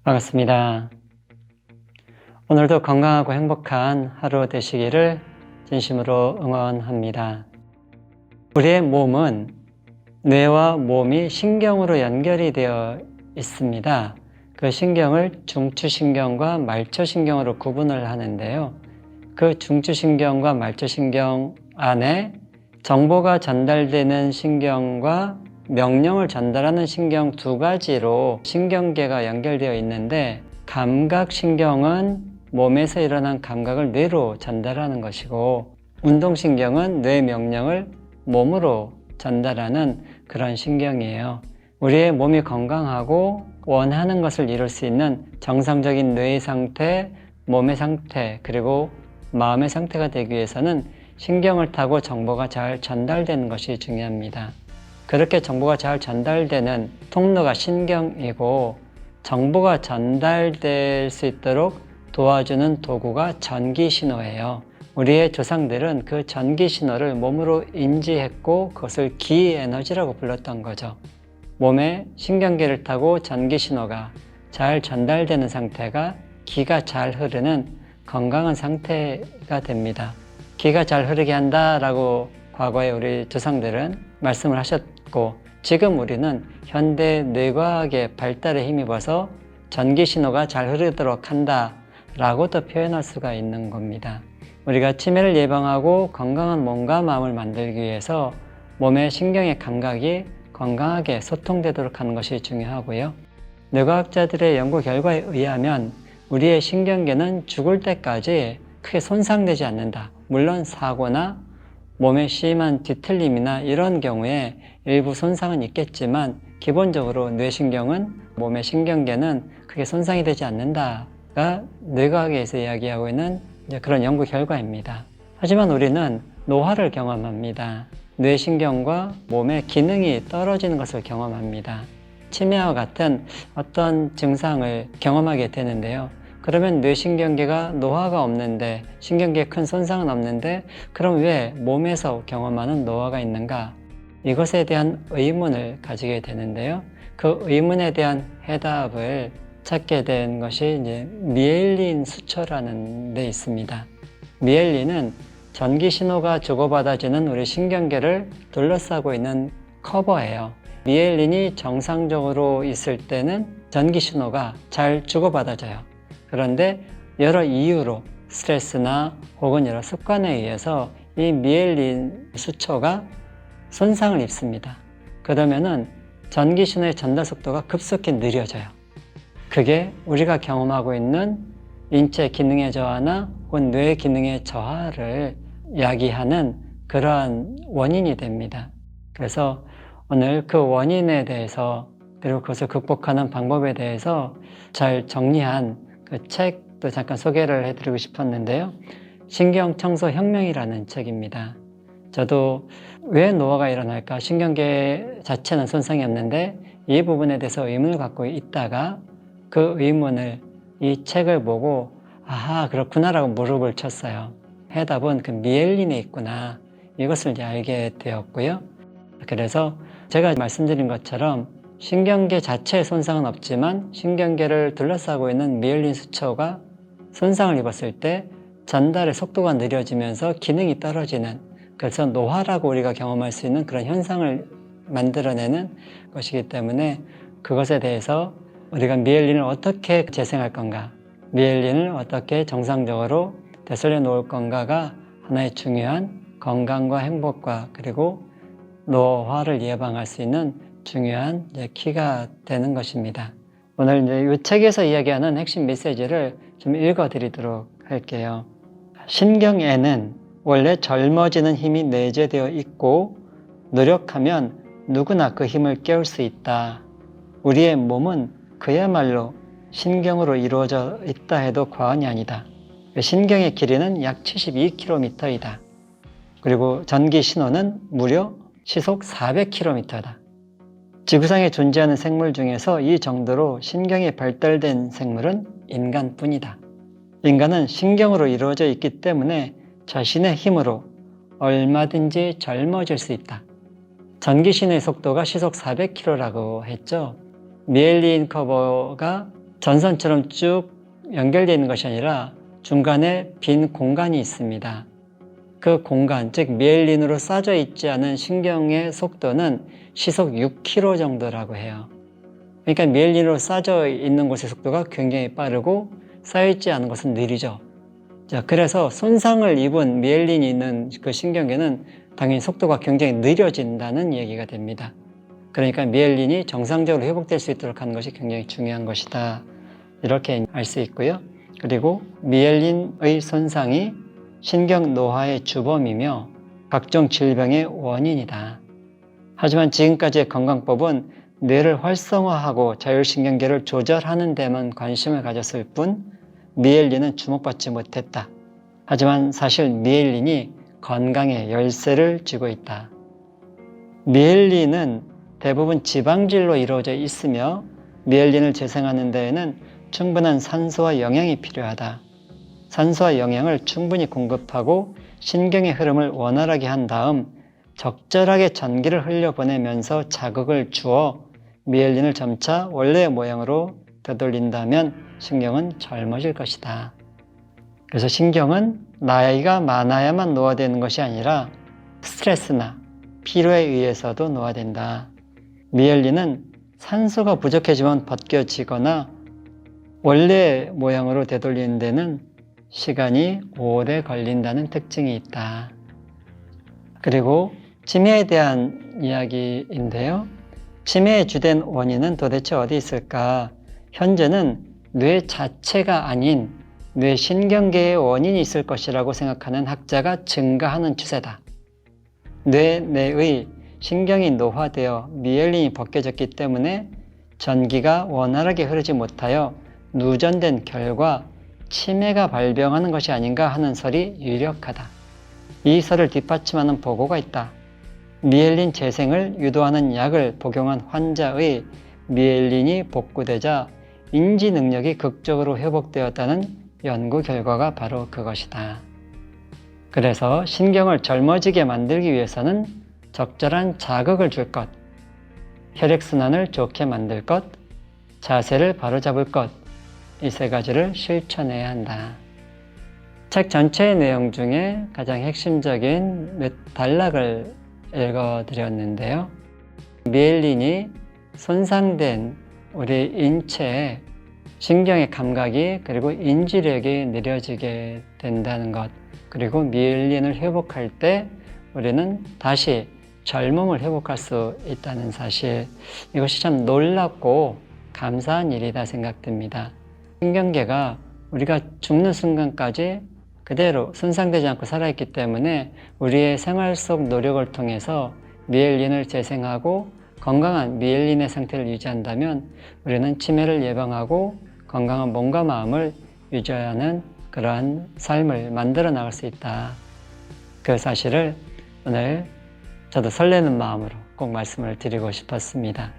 반갑습니다. 오늘도 건강하고 행복한 하루 되시기를 진심으로 응원합니다. 우리의 몸은 뇌와 몸이 신경으로 연결이 되어 있습니다. 그 신경을 중추신경과 말초신경으로 구분을 하는데요. 그 중추신경과 말초신경 안에 정보가 전달되는 신경과 명령을 전달하는 신경 두 가지로 신경계가 연결되어 있는데, 감각신경은 몸에서 일어난 감각을 뇌로 전달하는 것이고, 운동신경은 뇌 명령을 몸으로 전달하는 그런 신경이에요. 우리의 몸이 건강하고 원하는 것을 이룰 수 있는 정상적인 뇌의 상태, 몸의 상태, 그리고 마음의 상태가 되기 위해서는 신경을 타고 정보가 잘 전달되는 것이 중요합니다. 그렇게 정보가 잘 전달되는 통로가 신경이고, 정보가 전달될 수 있도록 도와주는 도구가 전기신호예요. 우리의 조상들은 그 전기신호를 몸으로 인지했고 그것을 기에너지라고 불렀던 거죠. 몸에 신경계를 타고 전기신호가 잘 전달되는 상태가 기가 잘 흐르는 건강한 상태가 됩니다. 기가 잘 흐르게 한다라고 과거에 우리 조상들은 말씀을 하셨고, 지금 우리는 현대 뇌과학의 발달에 힘입어서 전기신호가 잘 흐르도록 한다라고도 표현할 수가 있는 겁니다. 우리가 치매를 예방하고 건강한 몸과 마음을 만들기 위해서 몸의 신경의 감각이 건강하게 소통되도록 하는 것이 중요하고요. 뇌과학자들의 연구 결과에 의하면 우리의 신경계는 죽을 때까지 크게 손상되지 않는다. 물론 사고나 몸에 심한 뒤틀림이나 이런 경우에 일부 손상은 있겠지만, 기본적으로 뇌신경은, 몸의 신경계는 크게 손상이 되지 않는다가 뇌과학에서 이야기하고 있는 그런 연구 결과입니다. 하지만 우리는 노화를 경험합니다. 뇌신경과 몸의 기능이 떨어지는 것을 경험합니다. 치매와 같은 어떤 증상을 경험하게 되는데요. 그러면 뇌신경계가 노화가 없는데, 신경계에 큰 손상은 없는데, 그럼 왜 몸에서 경험하는 노화가 있는가? 이것에 대한 의문을 가지게 되는데요. 그 의문에 대한 해답을 찾게 된 것이 이제 미엘린 수초라는 데 있습니다. 미엘린은 전기신호가 주고받아지는 우리 신경계를 둘러싸고 있는 커버예요. 미엘린이 정상적으로 있을 때는 전기신호가 잘 주고받아져요. 그런데 여러 이유로, 스트레스나 혹은 여러 습관에 의해서 이 미엘린 수초가 손상을 입습니다. 그러면은 전기신호의 전달 속도가 급속히 느려져요. 그게 우리가 경험하고 있는 인체 기능의 저하나 혹은 뇌 기능의 저하를 야기하는 그러한 원인이 됩니다. 그래서 오늘 그 원인에 대해서, 그리고 그것을 극복하는 방법에 대해서 잘 정리한 그 책도 잠깐 소개를 해드리고 싶었는데요. 신경청소혁명이라는 책입니다. 저도 왜 노화가 일어날까? 신경계 자체는 손상이 없는데 이 부분에 대해서 의문을 갖고 있다가 그 의문을 이 책을 보고 아하, 그렇구나라고 무릎을 쳤어요. 해답은 그 미엘린에 있구나. 이것을 이제 알게 되었고요. 그래서 제가 말씀드린 것처럼 신경계 자체의 손상은 없지만 신경계를 둘러싸고 있는 미엘린 수초가 손상을 입었을 때 전달의 속도가 느려지면서 기능이 떨어지는, 그래서 노화라고 우리가 경험할 수 있는 그런 현상을 만들어내는 것이기 때문에, 그것에 대해서 우리가 미엘린을 어떻게 재생할 건가, 미엘린을 어떻게 정상적으로 되살려 놓을 건가가 하나의 중요한 건강과 행복과 그리고 노화를 예방할 수 있는 중요한 키가 되는 것입니다. 오늘 이제 이 책에서 이야기하는 핵심 메시지를 좀 읽어드리도록 할게요. 신경에는 원래 젊어지는 힘이 내재되어 있고 노력하면 누구나 그 힘을 깨울 수 있다. 우리의 몸은 그야말로 신경으로 이루어져 있다 해도 과언이 아니다. 신경의 길이는 약 72km이다. 그리고 전기 신호는 무려 시속 400km다. 지구상에 존재하는 생물 중에서 이 정도로 신경이 발달된 생물은 인간뿐이다. 인간은 신경으로 이루어져 있기 때문에 자신의 힘으로 얼마든지 젊어질 수 있다. 전기신호의 속도가 시속 400km라고 했죠. 미엘린 커버가 전선처럼 쭉 연결되어 있는 것이 아니라 중간에 빈 공간이 있습니다. 그 공간, 즉 미엘린으로 싸져 있지 않은 신경의 속도는 시속 6km 정도라고 해요. 그러니까 미엘린으로 싸져 있는 곳의 속도가 굉장히 빠르고 쌓여있지 않은 것은 느리죠. 자, 그래서 손상을 입은 미엘린이 있는 그 신경계는 당연히 속도가 굉장히 느려진다는 얘기가 됩니다. 그러니까 미엘린이 정상적으로 회복될 수 있도록 하는 것이 굉장히 중요한 것이다. 이렇게 알 수 있고요. 그리고 미엘린의 손상이 신경 노화의 주범이며 각종 질병의 원인이다. 하지만 지금까지의 건강법은 뇌를 활성화하고 자율신경계를 조절하는 데만 관심을 가졌을 뿐 미엘린은 주목받지 못했다. 하지만 사실 미엘린이 건강의 열쇠를 쥐고 있다. 미엘린은 대부분 지방질로 이루어져 있으며 미엘린을 재생하는 데에는 충분한 산소와 영양이 필요하다. 산소와 영양을 충분히 공급하고 신경의 흐름을 원활하게 한 다음 적절하게 전기를 흘려보내면서 자극을 주어 미엘린을 점차 원래의 모양으로 되돌린다면 신경은 젊어질 것이다. 그래서 신경은 나이가 많아야만 노화되는 것이 아니라 스트레스나 피로에 의해서도 노화된다. 미엘린은 산소가 부족해지면 벗겨지거나 원래 모양으로 되돌리는 데는 시간이 오래 걸린다는 특징이 있다. 그리고 치매에 대한 이야기인데요. 치매의 주된 원인은 도대체 어디 있을까? 현재는 뇌 자체가 아닌 뇌신경계의 원인이 있을 것이라고 생각하는 학자가 증가하는 추세다. 뇌 내의 신경이 노화되어 미엘린이 벗겨졌기 때문에 전기가 원활하게 흐르지 못하여 누전된 결과 치매가 발병하는 것이 아닌가 하는 설이 유력하다. 이 설을 뒷받침하는 보고가 있다. 미엘린 재생을 유도하는 약을 복용한 환자의 미엘린이 복구되자 인지 능력이 극적으로 회복되었다는 연구 결과가 바로 그것이다. 그래서 신경을 젊어지게 만들기 위해서는 적절한 자극을 줄 것, 혈액순환을 좋게 만들 것, 자세를 바로잡을 것, 이 세 가지를 실천해야 한다. 책 전체의 내용 중에 가장 핵심적인 몇 단락을 읽어드렸는데요. 미엘린이 손상된 우리 인체의 신경의 감각이 그리고 인지력이 느려지게 된다는 것, 그리고 미엘린을 회복할 때 우리는 다시 젊음을 회복할 수 있다는 사실, 이것이 참 놀랍고 감사한 일이다 생각됩니다. 신경계가 우리가 죽는 순간까지 그대로 손상되지 않고 살아있기 때문에 우리의 생활 속 노력을 통해서 미엘린을 재생하고 건강한 미엘린의 상태를 유지한다면 우리는 치매를 예방하고 건강한 몸과 마음을 유지하는 그러한 삶을 만들어 나갈 수 있다. 그 사실을 오늘 저도 설레는 마음으로 꼭 말씀을 드리고 싶었습니다.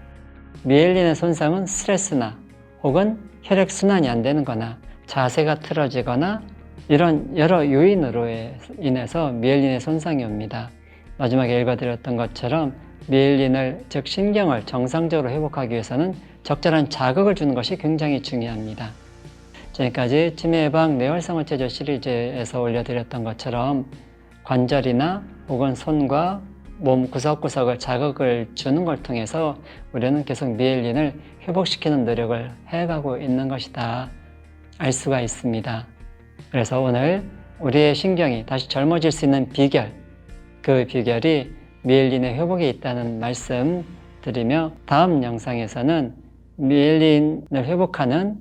미엘린의 손상은 스트레스나 혹은 혈액순환이 안 되는 거나 자세가 틀어지거나 이런 여러 요인으로 인해서 미엘린의 손상이 옵니다. 마지막에 읽어드렸던 것처럼 미엘린을, 즉 신경을 정상적으로 회복하기 위해서는 적절한 자극을 주는 것이 굉장히 중요합니다. 지금까지 치매 예방 뇌활성화 체조 시리즈에서 올려드렸던 것처럼 관절이나 혹은 손과 몸 구석구석을 자극을 주는 걸 통해서 우리는 계속 미엘린을 회복시키는 노력을 해가고 있는 것이다 알 수가 있습니다. 그래서 오늘 우리의 신경이 다시 젊어질 수 있는 비결, 그 비결이 미엘린의 회복에 있다는 말씀 드리며, 다음 영상에서는 미엘린을 회복하는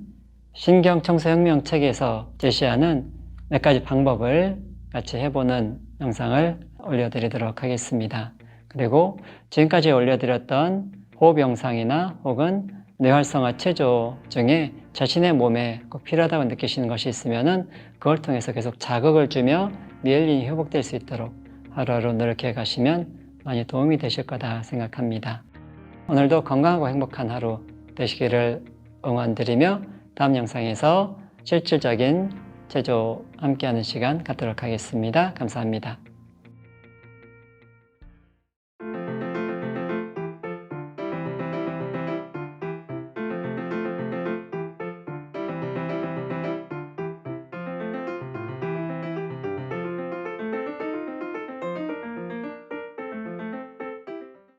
신경청소혁명 책에서 제시하는 몇 가지 방법을 같이 해보는 영상을 올려드리도록 하겠습니다. 그리고 지금까지 올려드렸던 호흡 영상이나 혹은 뇌활성화 체조 중에 자신의 몸에 꼭 필요하다고 느끼시는 것이 있으면 그걸 통해서 계속 자극을 주며 미엘린이 회복될 수 있도록 하루하루 노력해 가시면 많이 도움이 되실 거다 생각합니다. 오늘도 건강하고 행복한 하루 되시기를 응원드리며 다음 영상에서 실질적인 체조 함께하는 시간 갖도록 하겠습니다. 감사합니다.